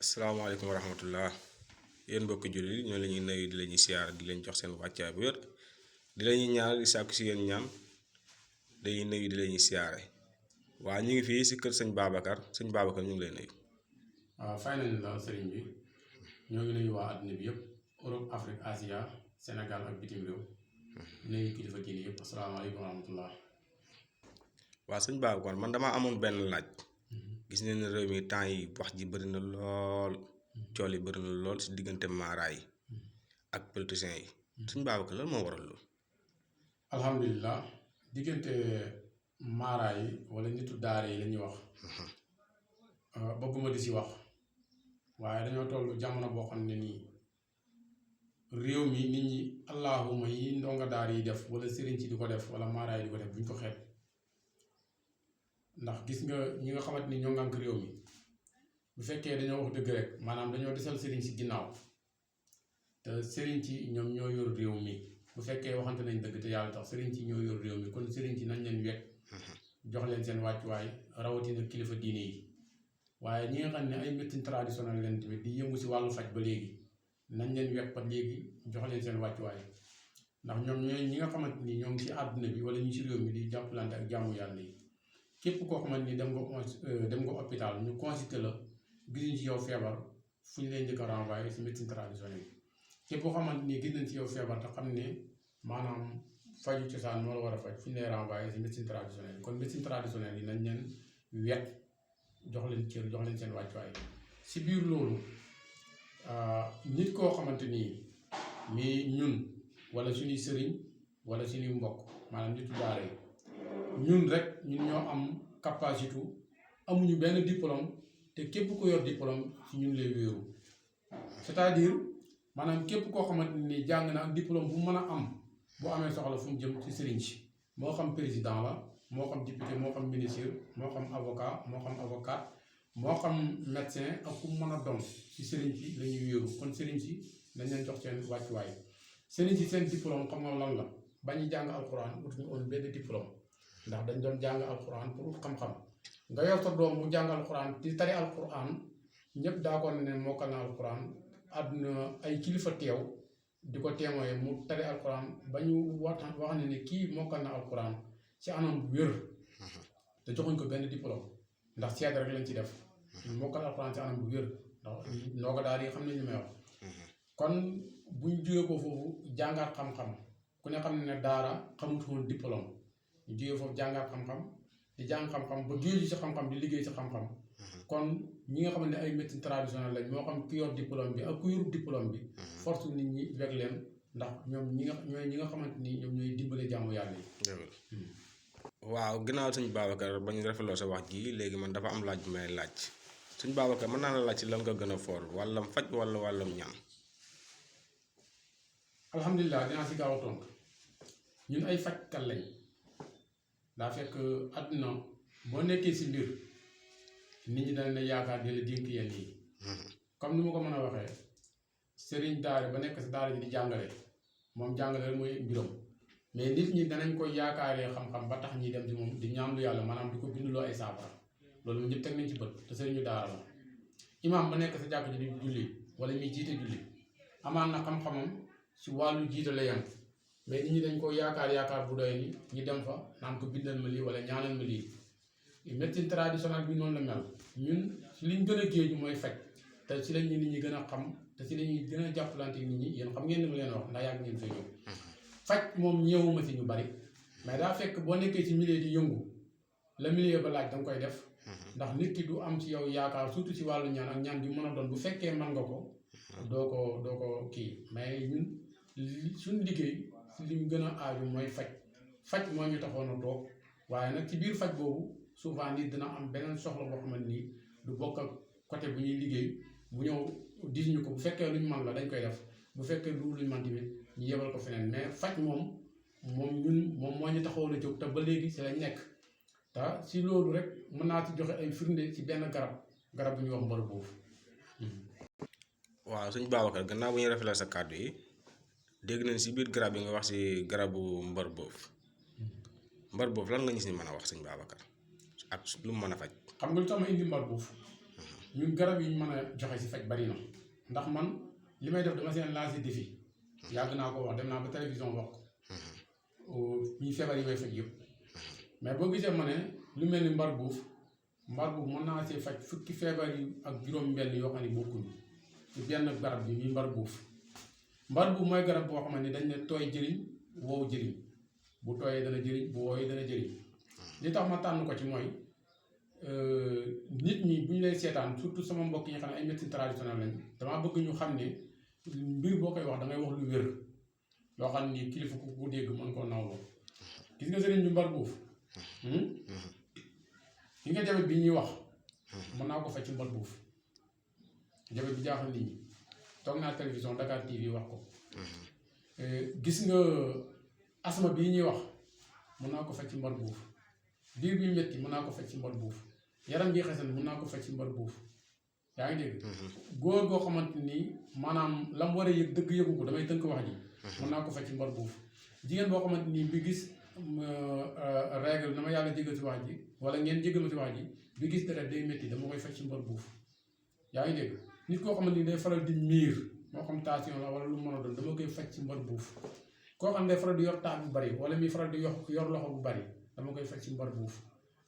asalaamaaleykum wa rahmatullah yéen mbokki jullit ñoo la ñuy nuyu di la ñuy siyaar di leen jox seen wàccaay bu wér di la ñuy ñaanal di sàkku si yéen ñaan dañuy nuyu di la ñuy siyaare waa ñu ngi fii si kër sëñ Babacar ñu ngi lay nuyu. waaw fay nañ la sëriñ bi ñoo ngi nuyu waa àdduna bi yëpp Europe Afrique Asia Sénégal ak bitim réew nuyu kilifa diine yëpp asalaamaaleykum wa rahmatullah. waa sëñ Babacar man damaa amoon benn laaj. gis nañ ne réew mi temps yi wax ji bëri na lool cool yi bëri na lool si diggante maara yi ak politiciens yi sëñ Babacar lan moo waral loolu. alhamdulilah diggante maara yi wala nitu daara yi la ñuy wax bëgguma di si wax waaye dañoo toll jamono boo xam ne nii réew mi nit ñi allahuma yi ndonga daara yi def wala sëriñ ci di ko def wala maara yi di ko def buñ ko xeeb. ndax gis nga ñi nga xamante ni ñoo ngànk réew mi bu fekkee dañoo wax dëgg rek maanaam dañoo desal sëriñ si ginnaaw te sëriñ ci ñoom ñoo yor réew mi bu fekkee waxante nañ dëgg te yàlla tax sëriñ ci ñoo yor réew mi kon sëriñ ci nañ leen wekk jox leen seen wàccuwaay rawatina kilifa diine yi waaye ñi nga xam ne ay médecine traditionnelle leen tamit di yëngu si wàllu faj ba léegi nañ leen wekk ba léegi jox leen seen wàccuwaay ndax ñoom ñooy ñi nga xamante ni ñoom ci àdduna bi wala ñu ci réew mi di jàppalante ak jàmmu yàlla yi. képp koo xamante ni dem nga hôpital ñu consulté la gisuñ ci yow feebar fu ñu lay njëkk a renvoyé si médecine traditionnelle képp koo xamante ni gis nañ ci yow feebar te xam ne maanaam faju cosaan moo la war a faj fu ñu lay renvoyé si médecine traditionnelle kon médecine traditionnelle yi nañ leen wet jox leen cër jox leen seen wàccuwaay si biir loolu nit koo xamante ni mii ñun wala suñuy sëriñ wala suñuy mbokk maanaam nitu daara yi ñun rek ñun ñoo am capacité amuñu benn diplôme te képp ku yor diplôme ci ñun lay wéeru c'est-à-dire maanaam képp koo xamante ni jàng na ak diplôme bu mën a am bu amee soxla fu mu jëm ci sëriñ si moo xam président la moo xam député moo xam ministre moo xam avocat moo xam avocat moo xam médecin ak ku mën a doon ci sëriñ si la ñuy wéeru kon sëriñ si dañ leen jox seen wàccuwaay sëriñ si seen diplôme xam nga lan la bañu jàng alxuraan ut ñu woon benn diplôme ndax dañ doon jàng alxuraan pour ut xam-xam nga yor sa doom bu jàng alxuraan di tari alxuraan ñëpp daa ko ne mokkal na alxuraan àdduna ay kilifa teew di ko témoin mu tari alxuraan ba ñu wax ne kii mokkal na alxuraan ci anam wér te joxuñ ko benn diplôme ndax seede rek lañ ci def mokkal alxuraan ci anam bu wér ndax noo ko daal yi xam ne ñu may wax kon buñ jógee ko foofu jàngaat xam-xam ku ne xam ne daara xamut woon diplôme ñu jógee foofu jàngaat xam-xam di jàng xam-xam ba géeju ci xam-xam di liggéey ci xam-xam kon ñi nga xamante ne ay médecine traditionnelle lañ moo xam ki yor diplôme bi ak ku yorub diplôme bi force nit ñi weg leen ndax ñoom ñi nga xamante ni ñoom ñooy dimbale jàmm yàlla yi. waaw ginnaaw sëñ Babacar ba ñu rafetloo sa wax ji léegi man dafa am laaj bu may laaj sëñ Babacar mën naa la laaj ci lan nga gën a foor wàllam faj wala wàllam ñaan. alhamdulilah dinaa si gaaw a tontu ñun ay fajkat lañ. daa fekk àdduna boo nekkee si mbir nit ñi dañ ne yaakaar di la dénk yenn yi comme ni ma ko mën a waxee sëriñ daara ba nekk si daara ji di jàngale moom jàngale rek mooy mbiram mais nit ñi danañ koy yaakaaree xam-xam ba tax ñi dem ci moom di ñaanlu yàlla maanaam di ko binduloo ay saafara loolu ñëpp teg nañ ci bët te sëriñu daara la imaam ba nekk sa jàkk ji di julli wala muy jiite julli amaan na xam-xamam si wàllu jiite la yem mais nit ñi dañ ko yaakaar bu doy ni ñu dem fa naan ko bindal ma lii wala ñaanal ma lii médecine traditionnelle bi noonu la mel ñun si liñ gën a géeju mooy faj te si la ñu nit ñi gën a xam te si la ñuy gën a jàppalante nit ñi yéen xam ngeen ni ma leen wax ndax yàgg ngeen fee ñëw faj moom ñëwuma si ñu bari mais daa fekk boo nekkee ci milieu di yëngu la milieu ba laaj danga koy def ndax nit ki du am ci yow yaakaar surtout si wàllu ñaan ak ñaan bi mën a doon bu fekkee mën nga ko doo ko kii mais ñun suñu liggéey li ñu gën a aaju mooy faj moo ñu taxoon a toog waaye nag ci biir faj boobu souvent nit dina am beneen soxla boo xamante ni du bokk ak côté bu ñuy liggéey bu ñëw dis ñu ko bu fekkee luñ mën la dañ koy def bu fekkee lu luñ mën tamit ñu yebal ko feneen mais faj moom moo ñu taxoon a jóg te ba léegi si lañ nekk te si loolu rek mën naa ci joxe ay firnde ci benn garab bu ñuy wax mbar boobu. waaw sëñ Babacar gannaaw bu ñu rafetlu sa kàddu yi. dégg nañ si biir garab yi nga wax si garabu mbar boof lan nga gis ni mën a wax sëñ Babacar ak lu mu mën a faj. xam nga lu tax ma indi mbar boof ñun garab yi ñu mën a joxe si faj bari na ndax man li may def dama seen lancé défi yàgg naa ko wax dem naa ba télévision wax ko ñi feebar yi may faj yëpp mais boo gisee ma ne lu mel ni mbar buuf mën naa see faj fukki feebar yi ak juróom-benn yoo xam ne bokkuñu ci benn garab bi muy mbar buuf mooy garab boo xam ne dañ ne tooy jëriñ wow jëriñ bu tooyee dana jëriñ bu wooyee dana jëriñ li tax ma tànn ko ci mooy nit ñi bu ñu lay seetaan surtout sama mbokk yi nga xam ne ay médecine traditionnelle lañ damaa bëgg ñu xam ne mbir boo koy wax da ngay wax lu wér loo xam ni kilifa ku dégg mën koo nawloo gis nga sëriñ bi mbar buuf ki nga jabet bi ñuy wax mën naa ko faj ci mbar buuf jabet bi jaaxal nit ñi toog naa télévision Dakar TV wax ko gis nga asma bii ñuy wax mën naa ko faj ci mbar buuf biir bi metti mën naa ko faj ci mbar buuf yaram bi xesan mën naa ko faj ci mbar buuf yaa ngi dégg góor goo xamante ni maanaam lam war a yëg dëgg yëgu ko damay tënk wax ji mën naa ko faj ci mbar buuf jigéen boo xamante ni bi gis règle na ma yàlla jégal ci wax ji wala ngeen jégal ma ci wax ji bi gis deret day métti dama koy faj ci mbar buuf yaa ngi dégg nit koo xamante ni day faral di miir moo xam tension la wala lu mën a doon dama koy faj ci mbar buuf koo xam ne day faral di yor taat bu bari wala muy faral di yor loxo bu bari dama koy faj ci mbar buuf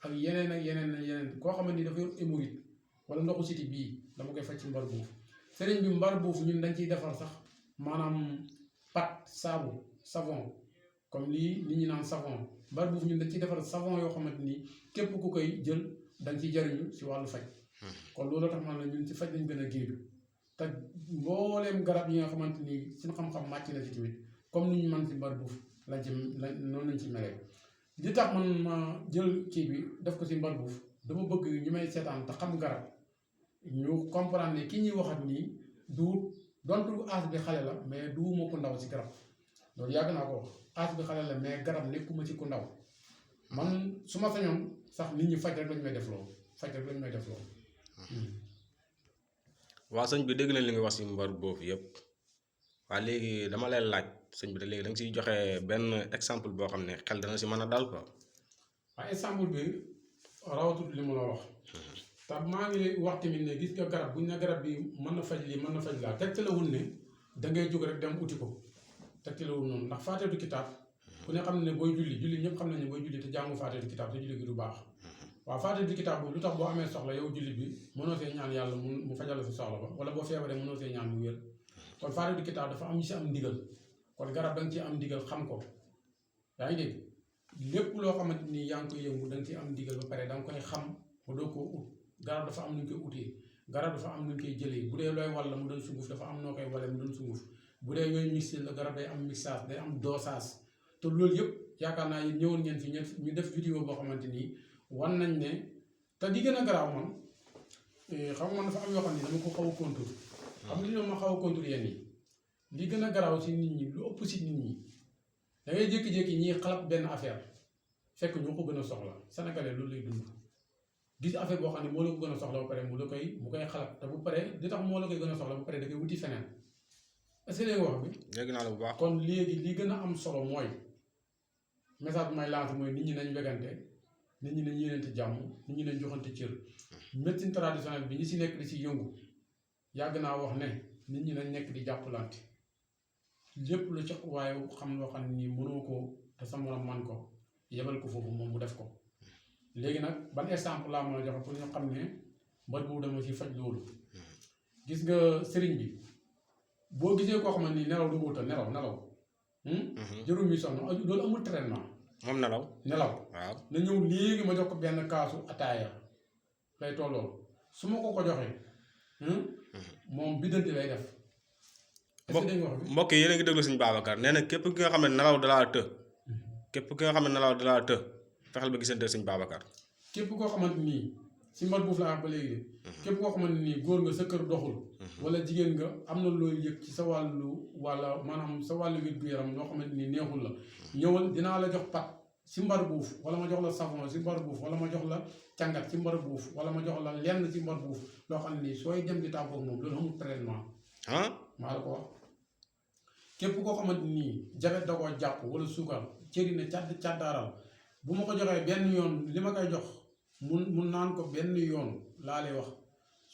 ak yeneen ak yeneen koo xamante ni dafa yor hémorroïde wala ndoxu siti bii dama koy faj ci mbar buuf sëriñ bi mbar buuf ñun dañ ciy defar sax maanaam pat saabu savon comme lii nit ñi naan savon mbar buuf ñun dañ ciy defar savon yoo xamante ni képp ku koy jël dañ ciy jariñu si wàllu faj kon loolu tax man la ñun ci faj lañ gën a géeju te mbooleem garab yi nga xamante ni suñu xam-xam màcc na ci tamit comme ni ñu mën ci mbar buuf noonu lañ ci melee li tax man ma jël kii bi def ko si mbar buuf dama bëgg ñu may seetaan te xam garab ñu comprendre ne ki ñuy waxat nii du dontu aas bi xale la mais du ma ku ndaw ci garab loolu yàgg naa ko wax aas bi xale la mais garab nekkuma ci ku ndaw man su ma sañoon sax nit ñi faj rek lañ may def loolu waa sëñ bi dégg nañ li nga wax ci mbar boobu yëpp waa léegi dama lay laaj sëñ bi da léegi da nga siy joxe benn exemple boo xam ne xel dana si mën a dal quoi. waaye exemple bi rawatut li mu la wax te maa ngi wax tamit ne gis nga garab buñ ne garab bi mën na faj lii mën na faj laa tegtalewul ne da ngay jóg rek dem uti ko tegtalewul noonu ndax faateetu kitaab ku ne xam ne booy julli ñëpp xam nañ ne booy julli te jàngu faateetu kitaab te julli gi du baax waaw faateetu kitaab boobu lu tax boo amee soxla yow julli bi mënoo see ñaan yàlla mu fajal la si soxla ba wala boo feebaree mënoo see ñaan mu wér kon faateetu kitaab dafa am ñu si am ndigal kon garab da nga ci am ndigal xam ko yaa ngi dégg lépp loo xamante ni yaa ngi koy yëngu da nga ci am ndigal ba pare da nga koy xam ba doo koo ut garab dafa am nu ñu koy utee garab dafa am nu ñu koy jëlee bu dee looy walla mu doon sunguf dafa am noo koy wale mu doon sunguf bu dee yooyu mixé la garab day am mixage day am dosage te loolu yëpp yaakaar naa yéen ñëwoon ngeen fi ñu def vidéo boo xamante ni wan nañ ne te di gën a garaaw man xam nga man dafa am yoo xam ne dama ko xaw a contour xam li ma xaw a contour yenn yi li gën a garaaw si nit ñi lu ëpp si nit ñi da ngay jékki-jékki ñiy xalab benn affaire fekk ñoo ko gën a soxla sénégalais loolu lay dund gis affaire boo xam ne moo la ko gën a soxla ba pare mu koy xalab te bu pare li tax moo la koy gën a soxla ba pare da koy wuti feneen est-ce que léegi wax bi dégg naa la bu baax kon léegi li gën a am solo mooy message bi may lancé mooy nit ñi nañ wegante nit ñi nañ yéenante jàmm nit ñi nañ joxante cër médecine traditionnelle bi ñi si nekk di si yëngu yàgg naa wax ne nit ñi nañ nekk di jàppalante lépp lu ca waaye xam loo xam ne nii mënoo ko te sa morom man ko yebal ko foofu moom mu def ko léegi nag ban exemple laa mën a joxe pour ñu xam ne mbar boobu dama ci faj loolu gis nga sëriñ bi boo gisee koo xam ne nii nelaw du ko wutal nelaw jërum mi sonn loolu amul traitement moom nelaw waaw na ñëw léegi ma jox ko benn kaasu ataaya lay tollool su ma ko joxee moom biddanti lay def mbokk yi yéen a ngi déglu Sëñ Babacar nee na képp ki nga xam ne nelaw dalaa të képp ki nga xam ne nelaw dalaa të fexeel ba gisante Sëñ Babacar képp koo xamante nii si mbar buuf laa wax ba léegi de képp koo xamante nii góor nga sa kër doxul wala jigéen nga am na looy yëg ci sa wàllu wala maanaam sa wàllu wér-gu-yaram loo xamante nii neexul la ñëwal dinaa la jox pat si mbar buuf wala ma jox la savon si mbar buuf wala ma jox la càngat ci mbar buuf wala ma jox la lenn ci mbar buuf loo xam ne nii sooy dem di tàggoog moom loolu amul traitement maa la ko wax képp koo xamante nii jabet da koo jàpp wala suukar cëri na càddaaral bu ma ko joxee benn yoon li ma koy jox mun naan ko benn yoon laa lay wax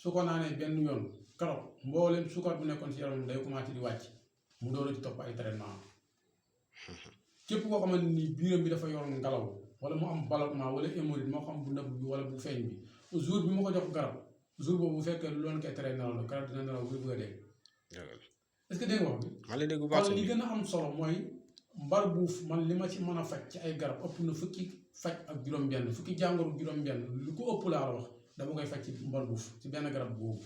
su ko naanee benn yoon keroog mbooleem sukar bu nekkoon ci yaramam day commencé di wàcc mu door a ci topp ay traitement képp koo xamante ni biiram bi dafa yor ngelaw wala mu am ballonnement wala hémorroïde moo xam bu nëbb bi wala bu feeñ bi jour bi ma ko jox garab jour boobu bu fekkee lu loon koy tere nelaw la garab dina nelaw buy bëgg a dee est-ce que dégg nga wax bi maa lay dégg bu baax kon li gën a am solo mooy mbar buuf man li ma ci mën a faj ci ay garab ëpp na fukki faj ak juróom-benn fukki jàngoro juróom-benn lu ko ëpp laa la wax dama koy faj ci mbar buuf ci benn garab boobu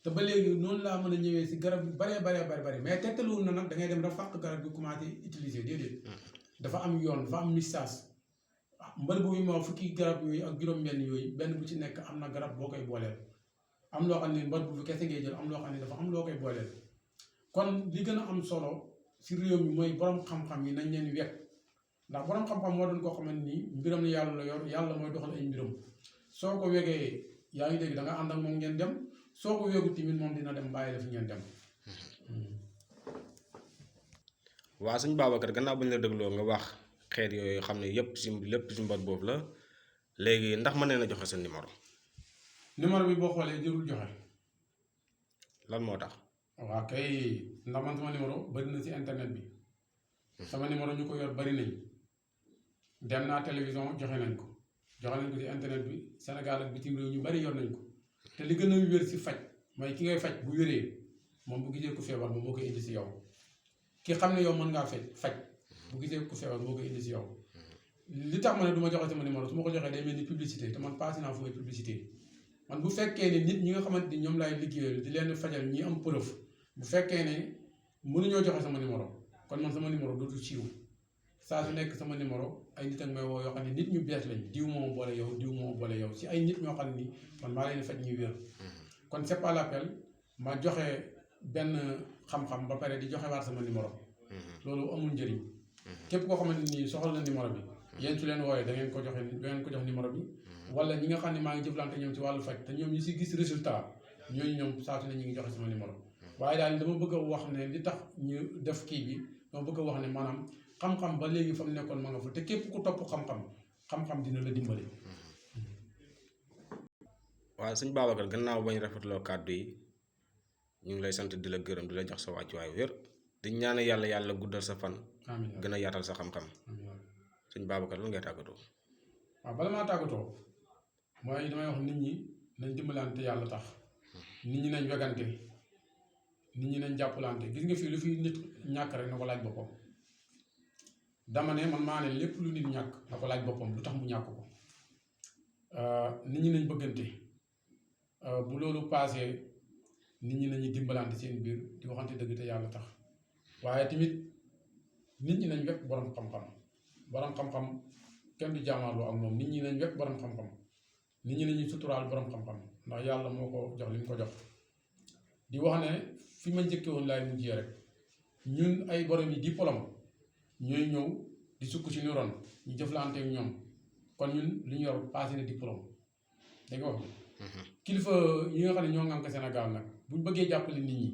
te ba léegi noonu laa mën a ñëwee si garab yu baree bari mais tegtaluwul na nag da ngay dem dafa fàq garab bi commencé utiliser déedéet dafa am yoon dafa am message mbal boobu ma fukki garab yooyu ak juróom-benn yooyu benn bu ci nekk am na garab boo koy booleel am loo xam ne mbal boobu kese ngay jël am loo xam ne dafa am loo koy booleel kon li gën a am solo si réew mi mooy borom xam-xam yi nañ leen wekk ndax borom xam-xam moo doon koo xamante ni mbiram yàlla la yor yàlla mooy doxal ay mbiram soo ko wegee yaa ngi dégg da nga ànd ak moom ngeen dem soo ko wegu tamit moom dina dem bàyyi la fi ngeen dem. waa sëñ Babacar gannaaw bañ la dégloo nga wax xeet yooyu xam ne yépp si lépp si mbar boobu la léegi ndax mën na joxe sa numéro. numéro bi boo xoolee jërul joxe. lan moo tax. waa kay ndax man sama numéro bari na ci internet bi. sama numéro ñu ko yor bari nañ. dem naa télévision joxe nañ ko ci internet bi Sénégal ak bitim réew ñu bari yor nañ ko te li gën a wér ci faj mooy ki ngay faj bu wéree moom bu gisee ku feebar moom moo koy indi ci yow. ki xam ne yow mën ngaa faj bu gisee ku feebar moo koy indi ci yow li tax ma ne du ma joxe sama numéro su ma ko joxee day mel ni publicité te man passé naa fu may publicité man bu fekkee ne nit ñi nga xamante ni ñoom laay liggéeyal di leen fajal ñi am preuve bu fekkee ne mënuñoo joxe sama numéro kon man sama numéro dootul siiw saa su nekk sama numéro ay nit ak may woo yoo xam ne nit ñu bees lañ diw moo boole yow diw moo boole yow si ay nit ñoo xam ne ni man maa leen faj ñuy wér kon c'est pas l'appel ma joxe benn xam-xam ba pare di joxe waat sama numéro loolu amul njëriñ képp koo xamante ni soxla na numéro bi yéen su leen wooyee da ngeen ko jox numéro bi wala ñi nga xam ne maa ngi jëflante ñoom ci wàllu faj te ñoom ñu si gis résultat ñooñu ñoom saa su ne ñu ngi joxe sama numéro waaye daal dama bëgg a wax ne li tax ñu def kii bi dama bëgg a wax ne maanaam xam-xam ba léegi fa mu nekkoon ma nga fa te képp ku topp xam-xam dina la dimbali. waaw sëñ Babacar gannaaw bañ rafetloo kàddu yi ñu ngi lay sant di la gërëm di la jox sa wàccuwaay wér di ñaan yàlla guddal sa fan. amiin gën a yaatal sa xam-xam. sëñ Babacar lan ngay tàggatoo. waaw bala maa tàggatoo mooy damay wax nit ñi nañ dimbalante yàlla tax nit ñi nañ wegante nit ñi nañ jàppalante gis nga fii lu fi nit ñàkk rek na ko laaj boppam dama ne man maa ne lépp lu nit ñàkk na ko laaj boppam lu tax mu ñàkk ko nit ñi nañ bëggante bu loolu paasee nit ñi nañu dimbalante seen biir di waxante dëgg te yàlla tax waaye tamit nit ñi nañ wekk borom xam-xam kenn du jaamaarloo ak moom nit ñi nañ wekk borom xam-xam nit ñi nañuy suturaal borom xam-xam ndax yàlla moo ko jox li mu ko jox di wax ne fi ma njëkkee woon laay mujjee rek ñun ay borom yi diplôme ñooy ñëw di sukk ci ñu ron ñu jëflante ak ñoom kon ñun lu ñu yor passé na diplôme da nga wax kilifa yi nga xam ne ñoo ngànk Sénégal nag buñ bëggee jàppale nit ñi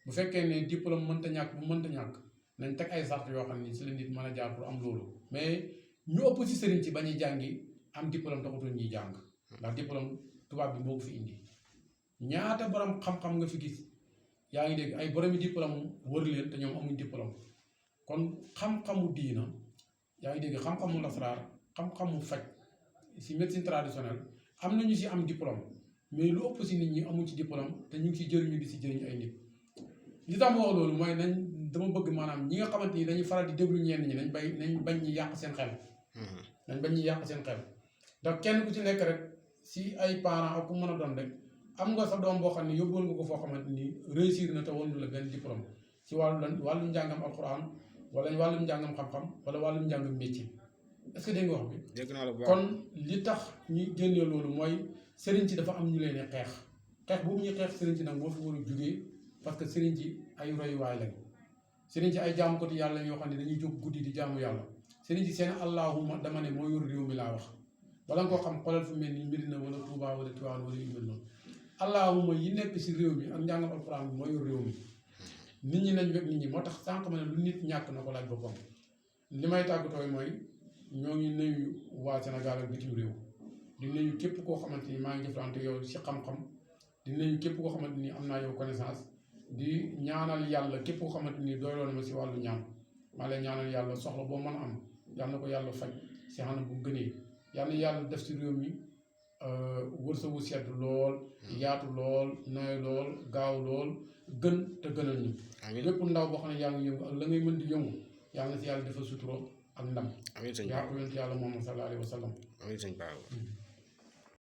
bu fekkee ne diplôme mënta ñàkk bu mënta ñàkk nañ teg ay sart yoo xam ne si la nit mën a jaar pour am loolu mais ñu ëpp si sëriñ ci bañuy jàngi am diplôme taxutoon ñuy jàng ndax diplôme tubaab bi moo ko fi indi ñaata borom xam-xam nga fi gis yaa ngi dégg ay boromi diplôme wër leen te ñoom amuñ diplôme kon xam-xamu diina yaa ngi dégg xam-xamu lasraar xam-xamu faj si médecine traditionnelle am nañu si am diplôme mais lu ëpp si nit ñi amuñ ci diplôme te ñu ngi si jëriñu di si jëriñ ay nit li tax ma wax loolu mooy dama bëgg maanaam ñi nga xamante ni dañuy faral di déglu ñenn ñi nañ bañ ñi yàq seen xel nañ bañ ñi yàq seen xel ndax kenn ku ci nekk rek si ay parents ak ku mën a doon rek am nga sa doom boo xam ne yóbbuwoon nga ko foo xamante ni réussir na te wondu la benn diplôme si wàllum njàngam alxuraan wala wàllum njàngam xam-xam wala wàllum njàngam métier est-ce que dégg nga wax bi dégg naa la bu baax kon li tax ñu génnee loolu mooy sëriñ ci dafa am ñu leen xeex boobu ñuy xeex sëriñ ci nag moo fi war a jugee parce que sëriñ ci ay royuwaay lañ sëriñ ci ay jaamukati yàlla yoo xam ne dañuy jóg guddi di jaamu yàlla sëriñ ci seen allahuma dama ne moo yor réew mi laa wax bala nga koo xam xoolal fu mel ni Medina wala Touba wala Tivaouane wala yu mel noonu allahuma yi nekk si réew mi ak njàngam alxuraan bi moo yor réew mi nit ñi nañ wekk nit ñi moo tax sànq ma ne lu nit ñàkk na ko laaj boppam li may tàggatooy mooy ñoo ngi nuyu waa Sénégal ak bitim réew di nuyu képp koo xamante ni maa ngi jëflante yow si xam-xam di nuyu képp koo xamante ni am naa yow connaissance di ñaanal yàlla képp koo xamante ni doyloo na ma si wàllu ñaan maa lay ñaanal yàlla soxla boo mën a am yal na ko yàlla faj si xanam bu gënee yal na yàlla def si réew mi wërsëgu sedd lool yaatu lool nooy lool gaaw lool gën te gënal ñu lépp ndaw boo xam ne yaa ngi yëngu ak la ngay mën di yëngu yàlla na si yàlla defal sutura ak ndam yaa ko yonent yàlla Muhammad sallallahu alayhi wa sallam